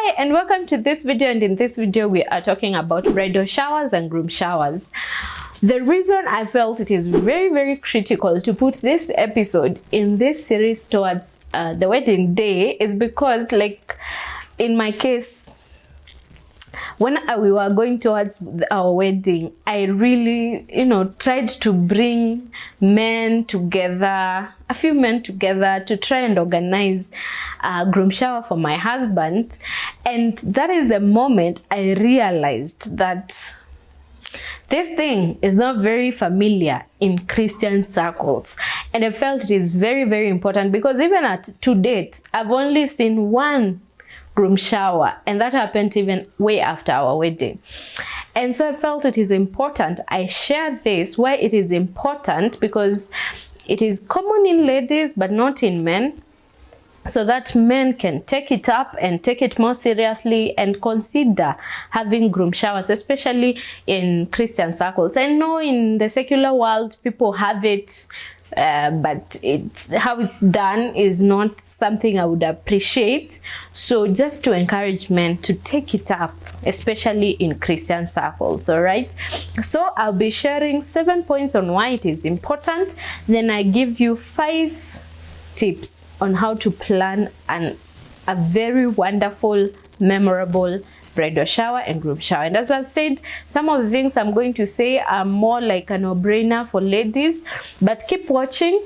Hi and welcome to this video, and in this video we are talking about bridal showers and groom showers. The reason I felt it is very critical to put this episode in this series towards the wedding day is because, like in my case, when we were going towards our wedding, I really, tried to bring men together, a few men together, to try and organize a groom shower for my husband. And that is the moment I realized that this thing is not very familiar in Christian circles. And I felt it is very important because even to date, I've only seen one groom shower, and that happened even way after our wedding. And so I felt it is important I share this, why it is important, because it is common in ladies but not in men, so that men can take it up and take it more seriously and consider having groom showers, especially in Christian circles. I know in the secular world people have it, but how it's done is not something I would appreciate. So just to encourage men to take it up, especially in Christian circles. All right, so I'll be sharing 7 points on why it is important. Then I give you 5 tips on how to plan a very wonderful, memorable bridal shower and groom shower. And as I've said, some of the things I'm going to say are more like a no-brainer for ladies, but keep watching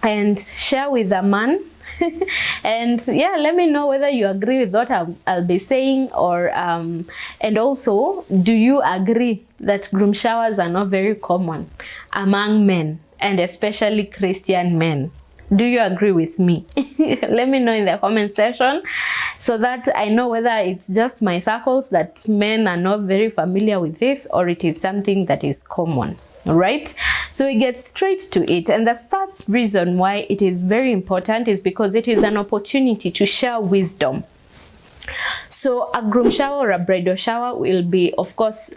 and share with a man. And yeah, let me know whether you agree with what I'll be saying, or and also, do you agree that groom showers are not very common among men, and especially Christian men? Do you agree with me? Let me know in the comment section so that I know whether it's just my circles that men are not very familiar with this, or it is something that is common. All right, so we get straight to it. And the first reason why it is very important is because it is an opportunity to share wisdom. So a groom shower or a bridal shower will be, of course,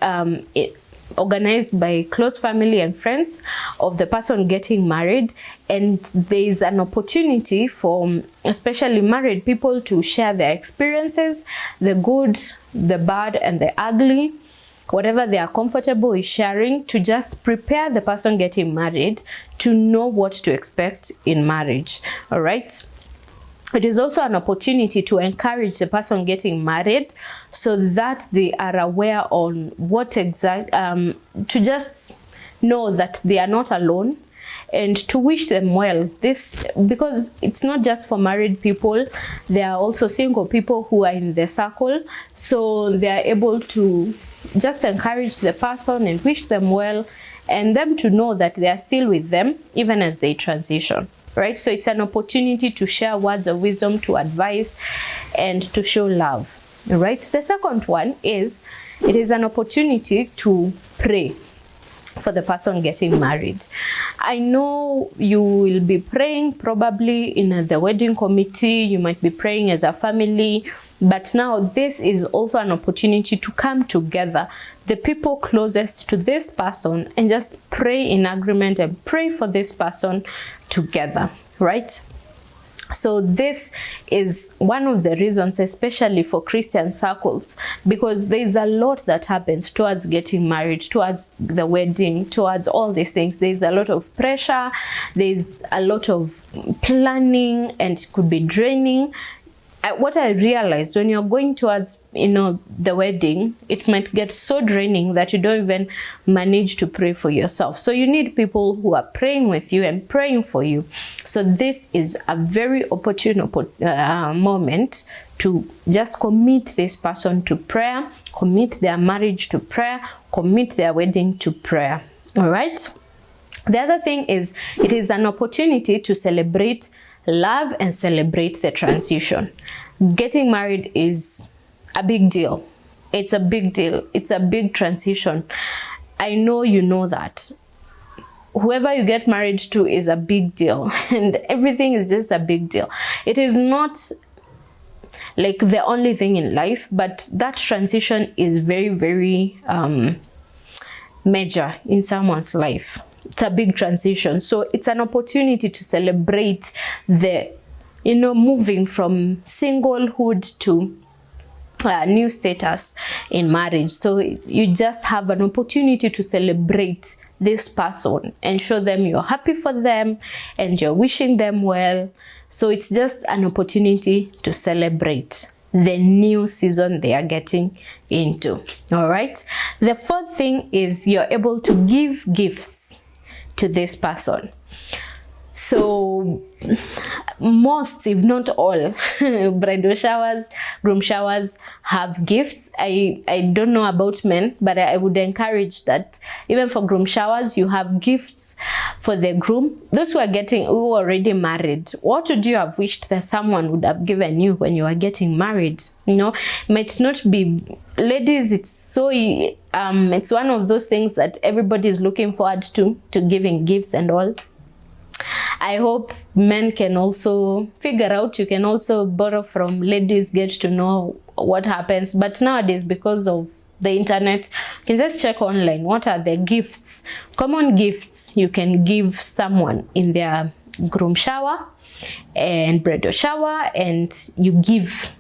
organized by close family and friends of the person getting married, and there is an opportunity for especially married people to share their experiences, the good, the bad, and the ugly, whatever they are comfortable with sharing, to just prepare the person getting married to know what to expect in marriage. All right, it is also an opportunity to encourage the person getting married so that they are aware on what to just know that they are not alone, and to wish them well. This, because it's not just for married people, there are also single people who are in the circle, so they are able to just encourage the person and wish them well, and them to know that they are still with them even as they transition. Right, so it's an opportunity to share words of wisdom, to advise, and to show love. Right, the second one is it is an opportunity to pray for the person getting married. I know you will be praying probably in the wedding committee, you might be praying as a family, but now this is also an opportunity to come together, the people closest to this person, and just pray in agreement and pray for this person together, right? So this is one of the reasons, especially for Christian circles, because there is a lot that happens towards getting married, towards the wedding, towards all these things. There's a lot of pressure, there's a lot of planning, and it could be draining. What I realized, when you're going towards, the wedding, it might get so draining that you don't even manage to pray for yourself. So you need people who are praying with you and praying for you. So this is a very opportune moment to just commit this person to prayer, commit their marriage to prayer, commit their wedding to prayer. All right. The other thing is, it is an opportunity to celebrate love and celebrate the transition. Getting married is a big deal. It's a big deal. It's a big transition. I know you know that. Whoever you get married to is a big deal, and everything is just a big deal. It is not like the only thing in life, but that transition is very major in someone's life. It's a big transition, so it's an opportunity to celebrate the moving from singlehood to new status in marriage. So you just have an opportunity to celebrate this person and show them you're happy for them and you're wishing them well. So it's just an opportunity to celebrate the new season they are getting into. All right. The fourth thing is you're able to give gifts to this person. So most, if not all, bridal showers, groom showers have gifts. I don't know about men, but I would encourage that even for groom showers, you have gifts for the groom. Those who are already married, what would you have wished that someone would have given you when you are getting married? You know, might not be ladies. It's one of those things that everybody is looking forward to giving gifts and all. I hope men can also figure out, you can also borrow from ladies, get to know what happens. But nowadays, because of the internet, you can just check online what are the gifts, common gifts you can give someone in their groom shower and bridal shower, and you give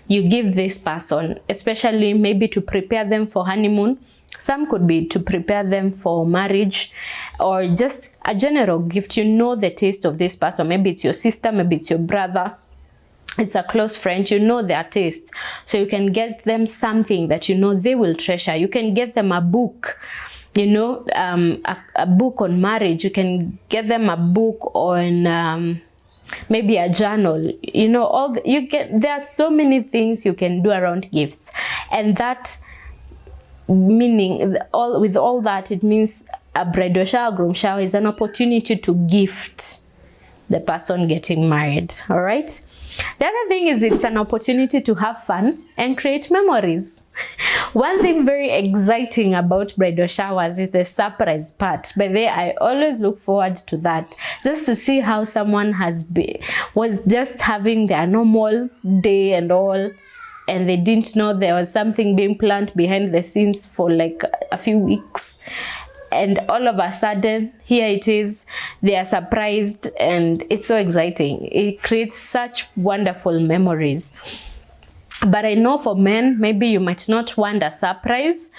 this person, especially maybe to prepare them for honeymoon. Some could be to prepare them for marriage, or just a general gift. You know the taste of this person. Maybe it's your sister, maybe it's your brother, it's a close friend. You know their taste. So you can get them something that you know they will treasure. You can get them a book, you know, a book on marriage. You can get them a book on maybe a journal. You know, there are so many things you can do around gifts, and that meaning with all that, it means a bridal shower, groom shower is an opportunity to gift the person getting married. All right. The other thing is it's an opportunity to have fun and create memories. One thing very exciting about bridal showers is the surprise part. By the way, I always look forward to that, just to see how someone was just having their normal day and all, and they didn't know there was something being planned behind the scenes for like a few weeks. And all of a sudden, here it is, they are surprised, and it's so exciting. It creates such wonderful memories. But I know for men, maybe you might not want a surprise.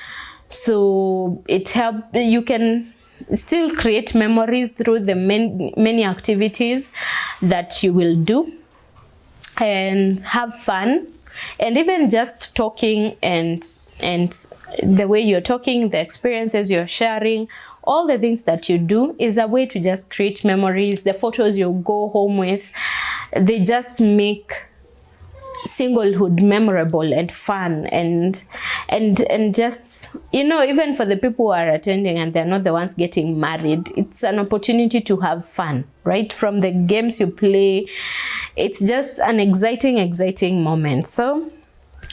So you can still create memories through the many activities that you will do and have fun. And even just talking and the way you're talking, the experiences you're sharing, all the things that you do is a way to just create memories. The photos you go home with, they just make singlehood memorable and fun, and just, you know, even for the people who are attending and they're not the ones getting married, it's an opportunity to have fun, right? From the games you play, it's just an exciting moment. So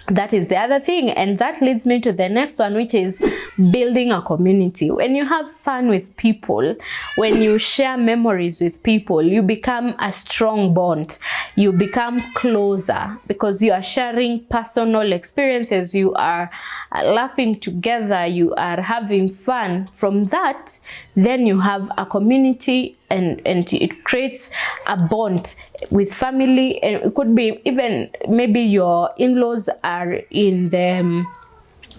that is the other thing, and that leads me to the next one, which is building a community. When you have fun with people, when you share memories with people, you become a strong bond. You become closer because you are sharing personal experiences. You are laughing together. You are having fun. From that, then you have a community, and it creates a bond with family. And it could be even maybe your in-laws are in the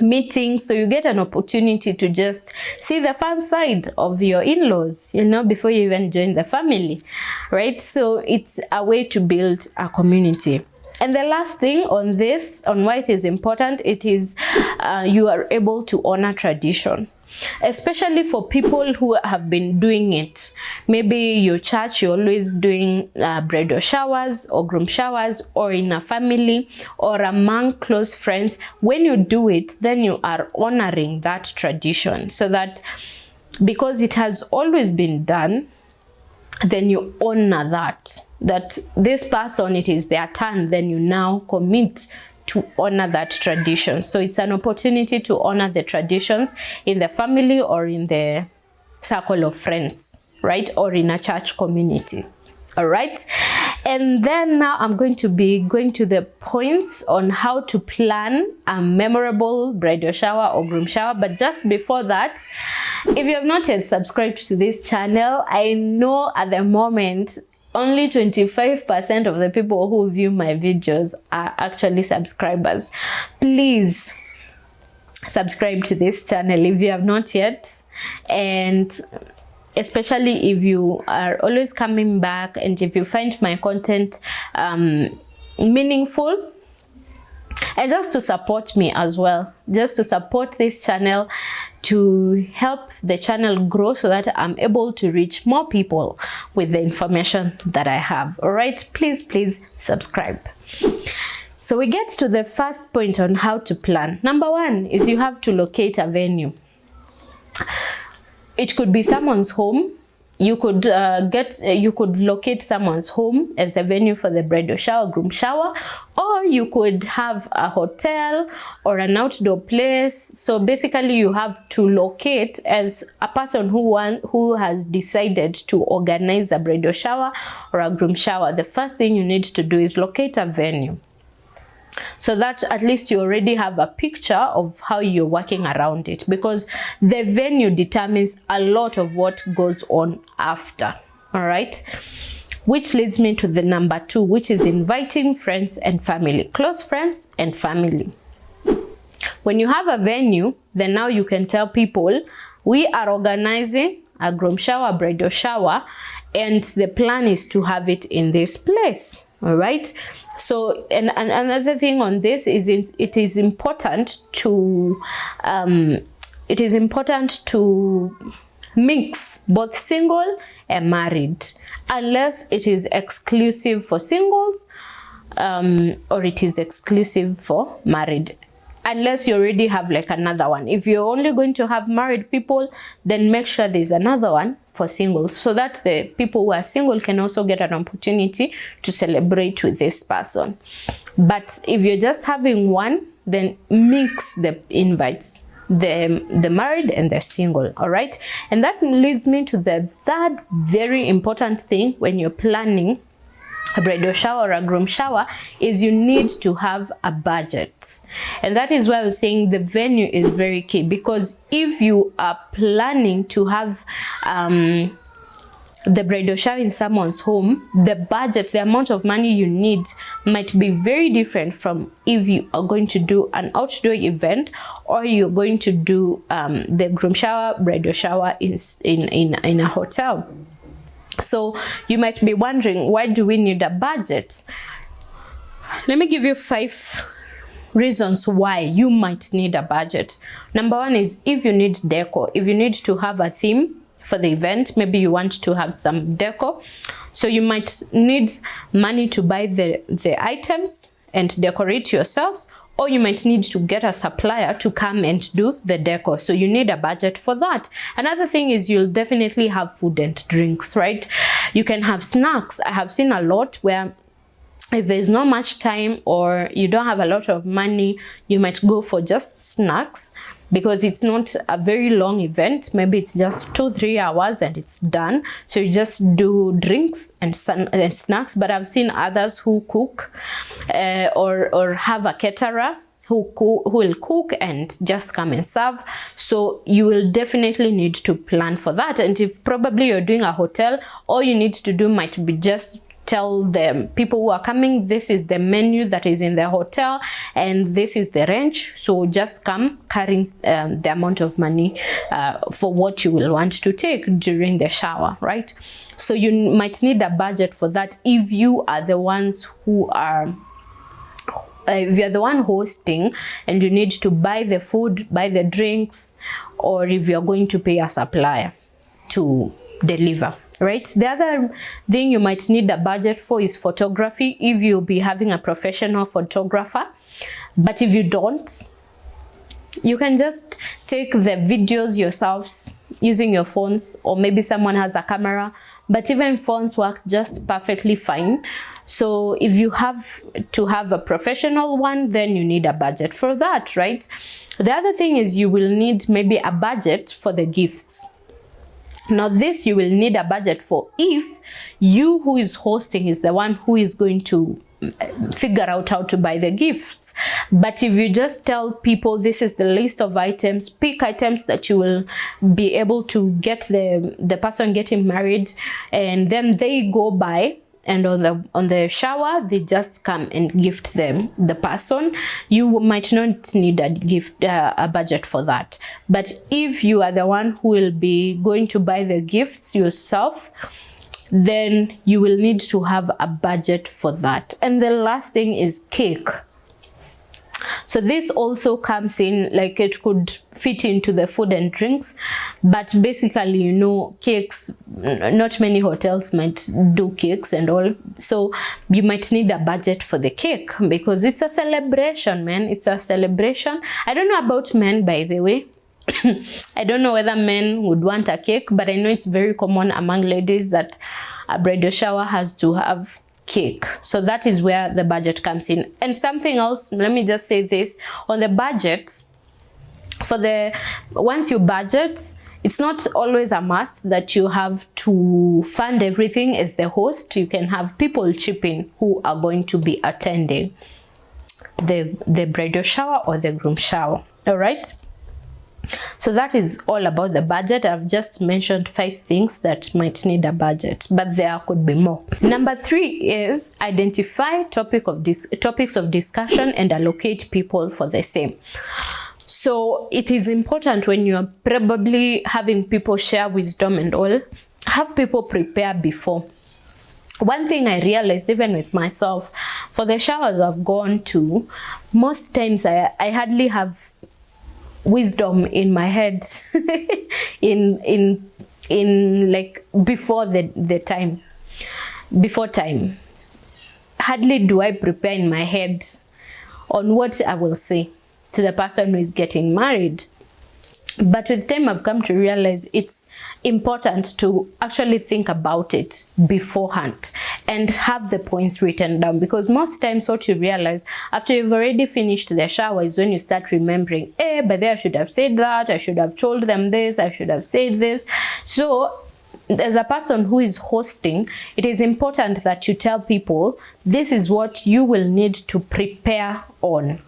meeting, so you get an opportunity to just see the fun side of your in-laws, you know, before you even join the family, right? So it's a way to build a community. And the last thing on why it is important, it is you are able to honor tradition. Especially for people who have been doing it. Maybe your church, you're always doing bridal showers or groom showers, or in a family or among close friends. When you do it, then you are honoring that tradition, so that because it has always been done, then you honor that this person, it is their turn, then you now commit to honor that tradition. So it's an opportunity to honor the traditions in the family or in the circle of friends, right? Or in a church community. All right. And then now I'm going to be going to the points on how to plan a memorable bridal shower or groom shower. But just before that, if you have not yet subscribed to this channel, I know at the moment only 25% of the people who view my videos are actually subscribers. Please subscribe to this channel if you have not yet, and especially if you are always coming back and if you find my content meaningful, and just to support me as well, just to support this channel, to help the channel grow so that I'm able to reach more people with the information that I have. All right, please subscribe. So we get to the first point on how to plan. Number one is you have to locate a venue. It could be someone's home. You could locate someone's home as the venue for the bridal shower, groom shower, or you could have a hotel or an outdoor place. So basically you have to locate as a person who has decided to organize a bridal shower or a groom shower. The first thing you need to do is locate a venue, so that at least you already have a picture of how you're working around it, because the venue determines a lot of what goes on after. All right, which leads me to the number two, which is inviting friends and family, close friends and family. When you have a venue, then now you can tell people, we are organizing a groom shower, bridal shower, and the plan is to have it in this place. All right. So, and another thing on this is it is important to mix both single and married, unless it is exclusive for singles or it is exclusive for married. Unless you already have like another one. If you're only going to have married people, then make sure there's another one for singles, so that the people who are single can also get an opportunity to celebrate with this person. But if you're just having one, then mix the invites, the married and the single. All right, and that leads me to the third very important thing when you're planning a bridal shower or a groom shower, is you need to have a budget. And that is why I was saying the venue is very key, because if you are planning to have the bridal shower in someone's home, the budget, the amount of money you need might be very different from if you are going to do an outdoor event or you're going to do the groom shower, bridal shower in a hotel. So you might be wondering, why do we need a budget? Let me give you 5 reasons why you might need a budget. Number one is if you need decor. If you need to have a theme for the event, maybe you want to have some decor, so you might need money to buy the items and decorate yourselves, or you might need to get a supplier to come and do the decor. So you need a budget for that. Another thing is you'll definitely have food and drinks, right? You can have snacks. I have seen a lot where if there's not much time or you don't have a lot of money, you might go for just snacks, because it's not a very long event. Maybe it's just 2-3 hours and it's done. So you just do drinks and snacks. But I've seen others who cook or have a caterer who will cook and just come and serve. So you will definitely need to plan for that. And if probably you're doing a hotel, all you need to do might be just tell the people who are coming, this is the menu that is in the hotel and this is the range. So just come carrying the amount of money for what you will want to take during the shower, right? So you might need a budget for that if you are the ones who are if you're the one hosting and you need to buy the food, buy the drinks, or if you're going to pay a supplier to deliver. Right. The other thing you might need a budget for is photography, if you'll be having a professional photographer. But if you don't, you can just take the videos yourselves using your phones, or maybe someone has a camera, but even phones work just perfectly fine. So if you have to have a professional one, then you need a budget for that, right? The other thing is you will need maybe a budget for the gifts. Now this you will need a budget for if you who is hosting is the one who is going to figure out how to buy the gifts. But if you just tell people this is the list of items, pick items that you will be able to get the person getting married, and then they go buy, and on the shower they just come and gift them the person. You might not need a budget for that. But if you are the one who will be going to buy the gifts yourself, then you will need to have a budget for that. And the last thing is cake. So this also comes in, like it could fit into the food and drinks, but basically, you know, cakes, not many hotels might do cakes and all. So you might need a budget for the cake because it's a celebration, man. It's a celebration. I don't know about men, by the way. I don't know whether men would want a cake, but I know it's very common among ladies that a bridal shower has to have cake. So that is where the budget comes in. And something else, let me just say this, on the budget, once you budget, it's not always a must that you have to fund everything as the host. You can have people chip in who are going to be attending the bridal shower or the groom shower. All right. So that is all about the budget. I've just mentioned 5 things that might need a budget, but there could be more. Number 3 is identify topics of discussion and allocate people for the same. So it is important when you're probably having people share wisdom and all, have people prepare before. One thing I realized, even with myself, for the showers I've gone to, most times I hardly have wisdom in my head in like before time. Hardly do I prepare in my head on what I will say to the person who is getting married. But with time, I've come to realize it's important to actually think about it beforehand and have the points written down, because most times what you realize after you've already finished the shower is when you start remembering, but there I should have said that, I should have told them this, I should have said this. So as a person who is hosting, it is important that you tell people, this is what you will need to prepare on.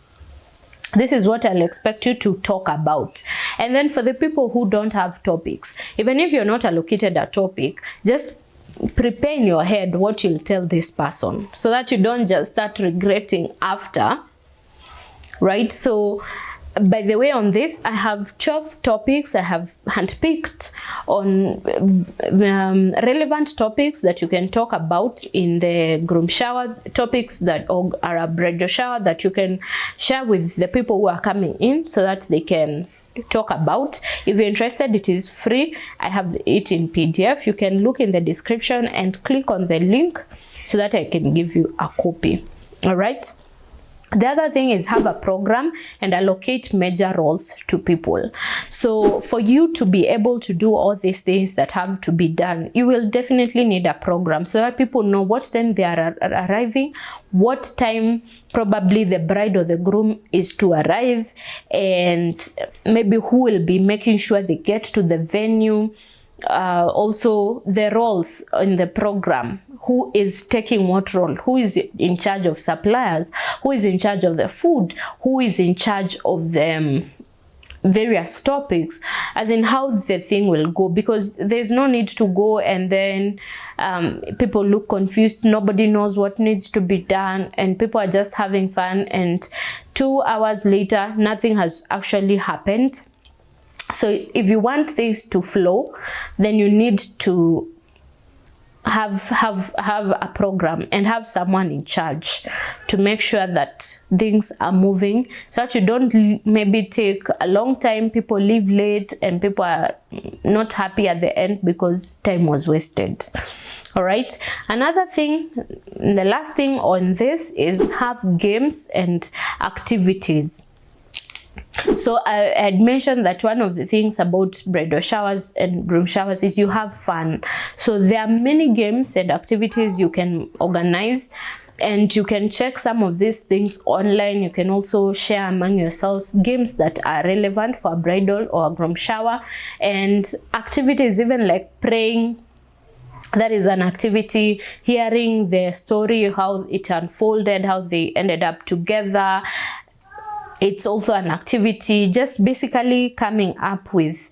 This is what I'll expect you to talk about. And then for the people who don't have topics, even if you're not allocated a topic, just prepare in your head what you'll tell this person so that you don't just start regretting after, right? So by the way, on this, I have 12 topics I have handpicked on relevant topics that you can talk about in the groom shower, topics that are a bridal shower that you can share with the people who are coming in so that they can talk about. If you're interested, it is free. I have it in PDF. You can look in the description and click on the link so that I can give you a copy. All right. The other thing is have a program and allocate major roles to people. So for you to be able to do all these things that have to be done, you will definitely need a program so that people know what time they are arriving, what time probably the bride or the groom is to arrive, and maybe who will be making sure they get to the venue. Also the roles in the program, who is taking what role, who is in charge of suppliers, who is in charge of the food, who is in charge of the various topics, as in how the thing will go, because there's no need to go and then people look confused, nobody knows what needs to be done, and people are just having fun, and 2 hours later nothing has actually happened. So if you want things to flow, then you need to have a program and have someone in charge to make sure that things are moving, so that you don't maybe take a long time, people leave late, and people are not happy at the end because time was wasted. All right. Another thing, the last thing on this is have games and activities. So I had mentioned that one of the things about bridal showers and groom showers is you have fun. So there are many games and activities you can organize, and you can check some of these things online. You can also share among yourselves games that are relevant for a bridal or a groom shower, and activities even like praying. That is an activity. Hearing the story, how it unfolded, how they ended up together. It's also an activity, just basically coming up with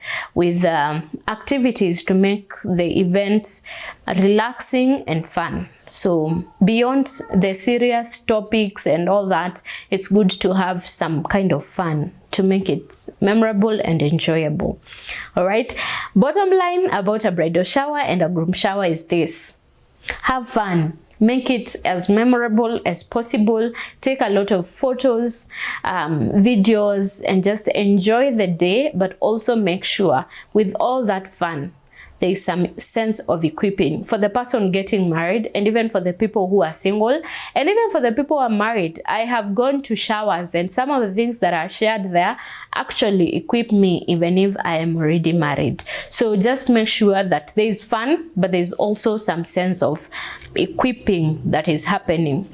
activities to make the event relaxing and fun. So beyond the serious topics and all that, it's good to have some kind of fun to make it memorable and enjoyable. All right, bottom line about a bridal shower and a groom shower is this: have fun. Make it as memorable as possible. Take a lot of photos, videos, and just enjoy the day, but also make sure with all that fun, there is some sense of equipping for the person getting married, and even for the people who are single, and even for the people who are married. I have gone to showers, and some of the things that are shared there actually equip me even if I am already married. So just make sure that there is fun, but there is also some sense of equipping that is happening.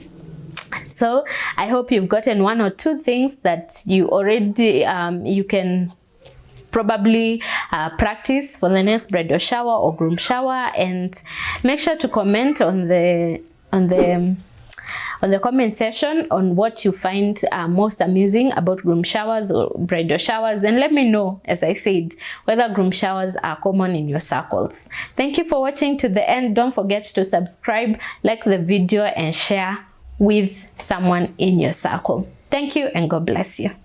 So I hope you've gotten one or two things that you already you can probably practice for the next bridal shower or groom shower, and make sure to comment on the comment section on what you find most amusing about groom showers or bridal showers, and let me know, as I said, whether groom showers are common in your circles. Thank you for watching to the end. Don't forget to subscribe, like the video, and share with someone in your circle. Thank you, and God bless you.